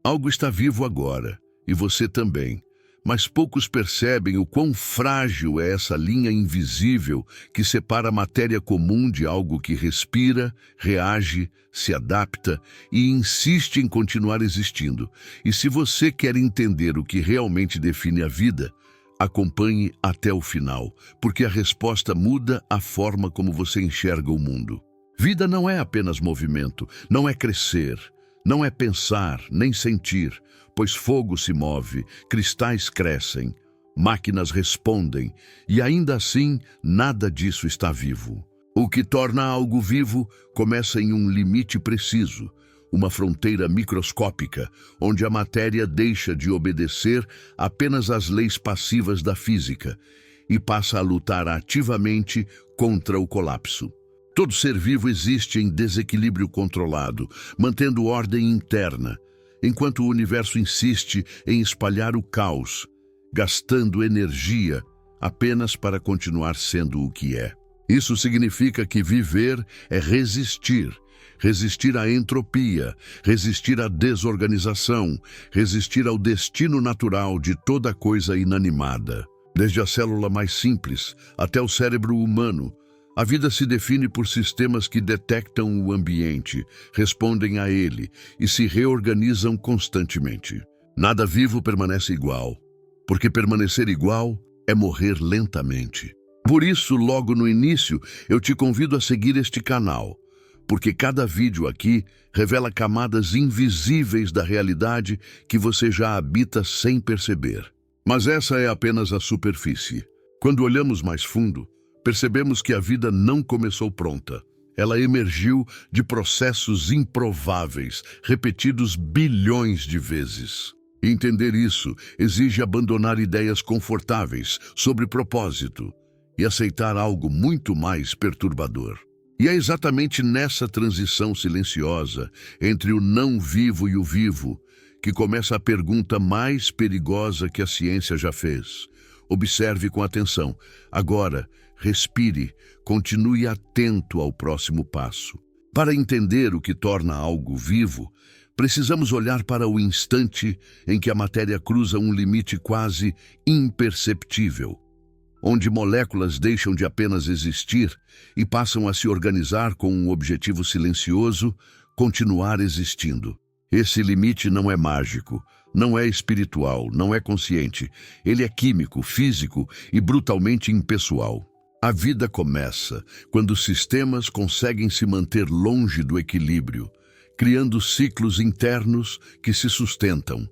Algo está vivo agora, e você também. Mas poucos percebem o quão frágil é essa linha invisível que separa a matéria comum de algo que respira, reage, se adapta e insiste em continuar existindo. E se você quer entender o que realmente define a vida, acompanhe até o final, porque a resposta muda a forma como você enxerga o mundo. Vida não é apenas movimento, não é crescer, não é pensar, nem sentir, pois fogo se move, cristais crescem, máquinas respondem, e ainda assim nada disso está vivo. O que torna algo vivo começa em um limite preciso, uma fronteira microscópica, onde a matéria deixa de obedecer apenas às leis passivas da física e passa a lutar ativamente contra o colapso. Todo ser vivo existe em desequilíbrio controlado, mantendo ordem interna, enquanto o universo insiste em espalhar o caos, gastando energia apenas para continuar sendo o que é. Isso significa que viver é resistir. Resistir à entropia, resistir à desorganização, resistir ao destino natural de toda coisa inanimada. Desde a célula mais simples até o cérebro humano, a vida se define por sistemas que detectam o ambiente, respondem a ele e se reorganizam constantemente. Nada vivo permanece igual, porque permanecer igual é morrer lentamente. Por isso, logo no início, eu te convido a seguir este canal, porque cada vídeo aqui revela camadas invisíveis da realidade que você já habita sem perceber. Mas essa é apenas a superfície. Quando olhamos mais fundo, percebemos que a vida não começou pronta. Ela emergiu de processos improváveis, repetidos bilhões de vezes. Entender isso exige abandonar ideias confortáveis sobre propósito e aceitar algo muito mais perturbador. E é exatamente nessa transição silenciosa entre o não vivo e o vivo que começa a pergunta mais perigosa que a ciência já fez. Observe com atenção. Agora, respire, continue atento ao próximo passo. Para entender o que torna algo vivo, precisamos olhar para o instante em que a matéria cruza um limite quase imperceptível, onde moléculas deixam de apenas existir e passam a se organizar com um objetivo silencioso: continuar existindo. Esse limite não é mágico, não é espiritual, não é consciente. Ele é químico, físico e brutalmente impessoal. A vida começa quando os sistemas conseguem se manter longe do equilíbrio, criando ciclos internos que se sustentam,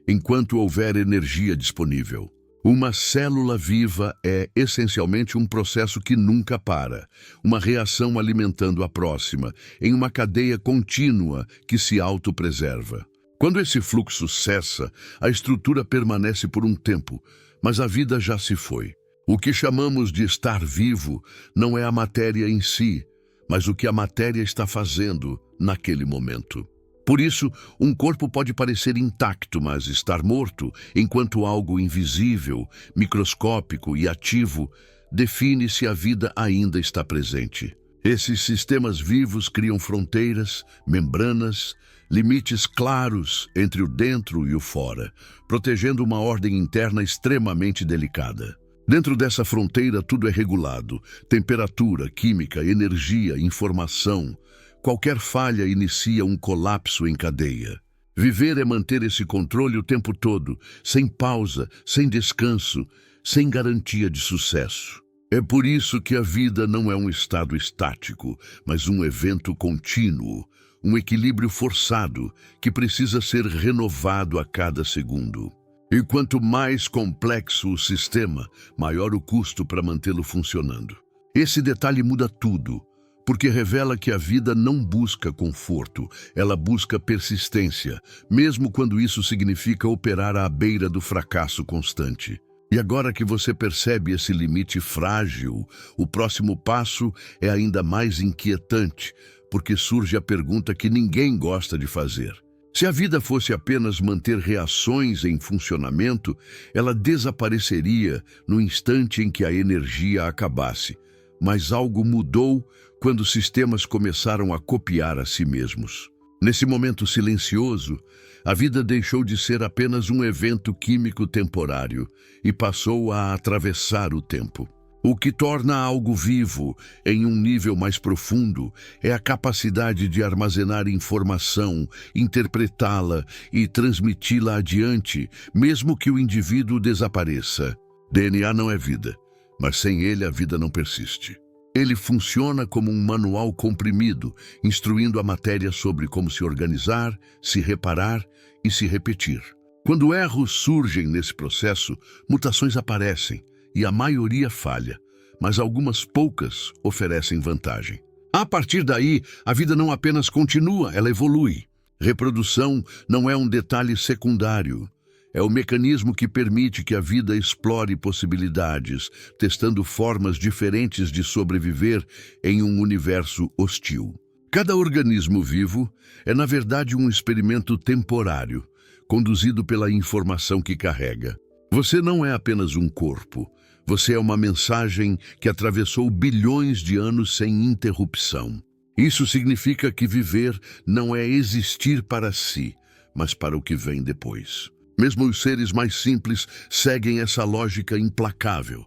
enquanto houver energia disponível. Uma célula viva é essencialmente um processo que nunca para, uma reação alimentando a próxima, em uma cadeia contínua que se autopreserva. Quando esse fluxo cessa, a estrutura permanece por um tempo, mas a vida já se foi. O que chamamos de estar vivo não é a matéria em si, mas o que a matéria está fazendo naquele momento. Por isso, um corpo pode parecer intacto, mas estar morto, enquanto algo invisível, microscópico e ativo define se a vida ainda está presente. Esses sistemas vivos criam fronteiras, membranas, limites claros entre o dentro e o fora, protegendo uma ordem interna extremamente delicada. Dentro dessa fronteira, tudo é regulado: temperatura, química, energia, informação. Qualquer falha inicia um colapso em cadeia. Viver é manter esse controle o tempo todo, sem pausa, sem descanso, sem garantia de sucesso. É por isso que a vida não é um estado estático, mas um evento contínuo, um equilíbrio forçado que precisa ser renovado a cada segundo. E quanto mais complexo o sistema, maior o custo para mantê-lo funcionando. Esse detalhe muda tudo, porque revela que a vida não busca conforto, ela busca persistência, mesmo quando isso significa operar à beira do fracasso constante. E agora que você percebe esse limite frágil, o próximo passo é ainda mais inquietante, porque surge a pergunta que ninguém gosta de fazer. Se a vida fosse apenas manter reações em funcionamento, ela desapareceria no instante em que a energia acabasse. Mas algo mudou quando os sistemas começaram a copiar a si mesmos. Nesse momento silencioso, a vida deixou de ser apenas um evento químico temporário e passou a atravessar o tempo. O que torna algo vivo em um nível mais profundo é a capacidade de armazenar informação, interpretá-la e transmiti-la adiante, mesmo que o indivíduo desapareça. DNA não é vida, mas sem ele a vida não persiste. Ele funciona como um manual comprimido, instruindo a matéria sobre como se organizar, se reparar e se repetir. Quando erros surgem nesse processo, mutações aparecem e a maioria falha, mas algumas poucas oferecem vantagem. A partir daí, a vida não apenas continua, ela evolui. Reprodução não é um detalhe secundário. É o mecanismo que permite que a vida explore possibilidades, testando formas diferentes de sobreviver em um universo hostil. Cada organismo vivo é, na verdade, um experimento temporário, conduzido pela informação que carrega. Você não é apenas um corpo. Você é uma mensagem que atravessou bilhões de anos sem interrupção. Isso significa que viver não é existir para si, mas para o que vem depois. Mesmo os seres mais simples seguem essa lógica implacável.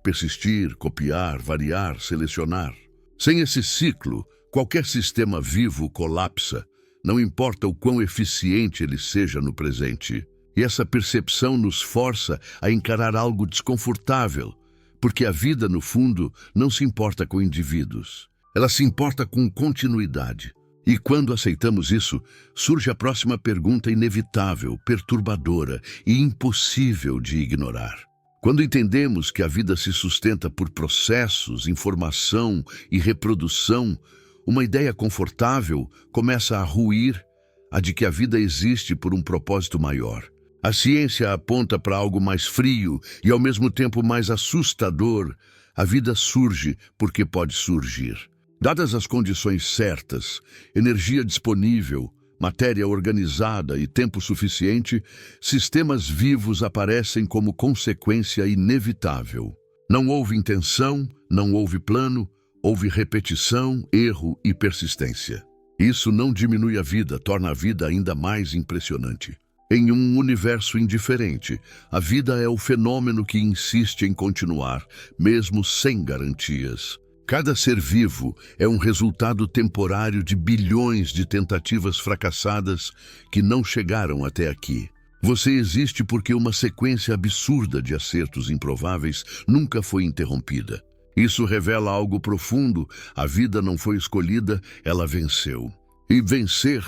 Persistir, copiar, variar, selecionar. Sem esse ciclo, qualquer sistema vivo colapsa, não importa o quão eficiente ele seja no presente. E essa percepção nos força a encarar algo desconfortável, porque a vida, no fundo, não se importa com indivíduos. Ela se importa com continuidade. E quando aceitamos isso, surge a próxima pergunta inevitável, perturbadora e impossível de ignorar. Quando entendemos que a vida se sustenta por processos, informação e reprodução, uma ideia confortável começa a ruir, a de que a vida existe por um propósito maior. A ciência aponta para algo mais frio e ao mesmo tempo mais assustador. A vida surge porque pode surgir. Dadas as condições certas, energia disponível, matéria organizada e tempo suficiente, sistemas vivos aparecem como consequência inevitável. Não houve intenção, não houve plano, houve repetição, erro e persistência. Isso não diminui a vida, torna a vida ainda mais impressionante. Em um universo indiferente, a vida é o fenômeno que insiste em continuar, mesmo sem garantias. Cada ser vivo é um resultado temporário de bilhões de tentativas fracassadas que não chegaram até aqui. Você existe porque uma sequência absurda de acertos improváveis nunca foi interrompida. Isso revela algo profundo: a vida não foi escolhida, ela venceu. E vencer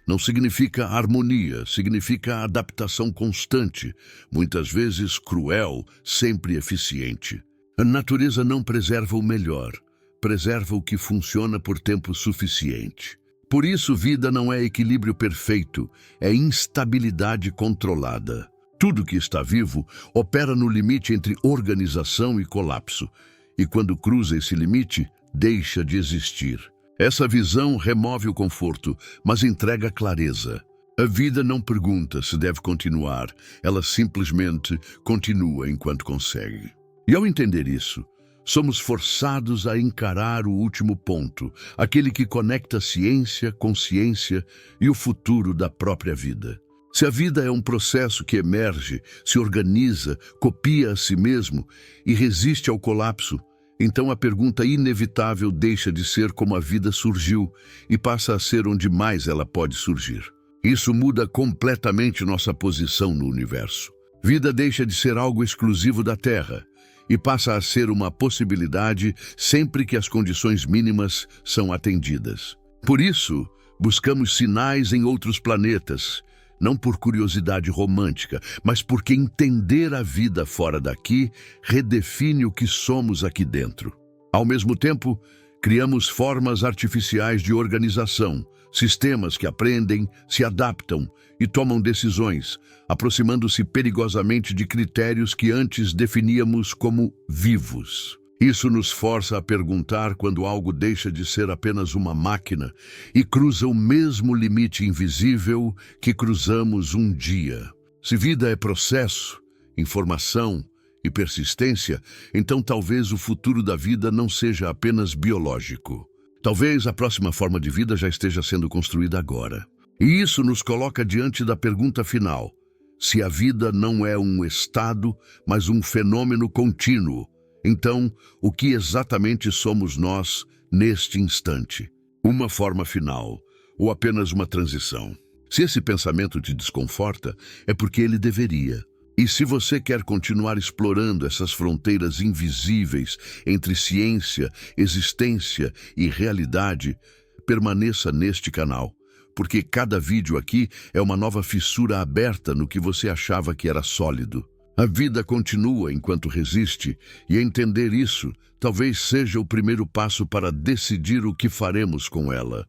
não significa harmonia, significa adaptação constante, muitas vezes cruel, sempre eficiente. A natureza não preserva o melhor, preserva o que funciona por tempo suficiente. Por isso, vida não é equilíbrio perfeito, é instabilidade controlada. Tudo que está vivo opera no limite entre organização e colapso, e quando cruza esse limite, deixa de existir. Essa visão remove o conforto, mas entrega clareza. A vida não pergunta se deve continuar, ela simplesmente continua enquanto consegue. E ao entender isso, somos forçados a encarar o último ponto, aquele que conecta ciência, consciência e o futuro da própria vida. Se a vida é um processo que emerge, se organiza, copia a si mesmo e resiste ao colapso, então a pergunta inevitável deixa de ser como a vida surgiu e passa a ser onde mais ela pode surgir. Isso muda completamente nossa posição no universo. Vida deixa de ser algo exclusivo da Terra e passa a ser uma possibilidade sempre que as condições mínimas são atendidas. Por isso, buscamos sinais em outros planetas, não por curiosidade romântica, mas porque entender a vida fora daqui redefine o que somos aqui dentro. Ao mesmo tempo, criamos formas artificiais de organização, sistemas que aprendem, se adaptam e tomam decisões, aproximando-se perigosamente de critérios que antes definíamos como vivos. Isso nos força a perguntar quando algo deixa de ser apenas uma máquina e cruza o mesmo limite invisível que cruzamos um dia. Se vida é processo, informação e persistência, então talvez o futuro da vida não seja apenas biológico. Talvez a próxima forma de vida já esteja sendo construída agora. E isso nos coloca diante da pergunta final: se a vida não é um estado, mas um fenômeno contínuo, então o que exatamente somos nós neste instante? Uma forma final ou apenas uma transição? Se esse pensamento te desconforta, é porque ele deveria. E se você quer continuar explorando essas fronteiras invisíveis entre ciência, existência e realidade, permaneça neste canal, porque cada vídeo aqui é uma nova fissura aberta no que você achava que era sólido. A vida continua enquanto resiste, e entender isso talvez seja o primeiro passo para decidir o que faremos com ela.